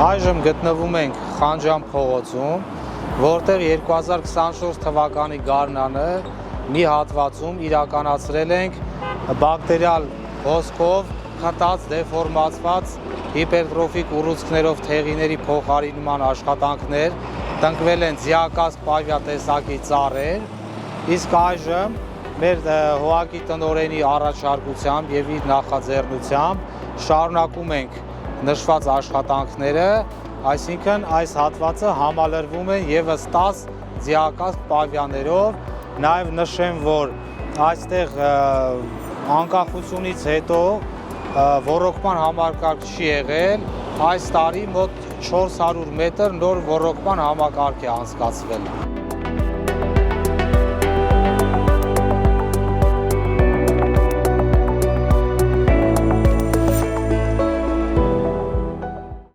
Այժմ գտնվում ենք Խանջան փողոցում, որտեղ 2024 թվականի գարնանը մի հատվածում իրականացրել ենք բակտերիալ հոսքով խտած դեֆորմացված հիպերտրոֆիկ ուռուցքներով թեղիների փոխարինման աշխատանքներ, տնկվել են ձիակազք պավիա տեսակի ծառեր, իսկ այժմ մեր ՀՕԱԿ-ի տնօրենի առաջարկությամբ եւ իր նախաձեռնությամբ շարունակում ենք նշված աշխատանքները, այսինքն այս հատվածը համալրվում է եւս 10 ձիակազք պավիաներով, նաեւ նշեմ, որ այստեղ անկախությունից հետո ոռոգման համակարգ չի եղել, այս տարի մոտ 400 մետր նոր ոռոգման համակարգ է անցկացվել։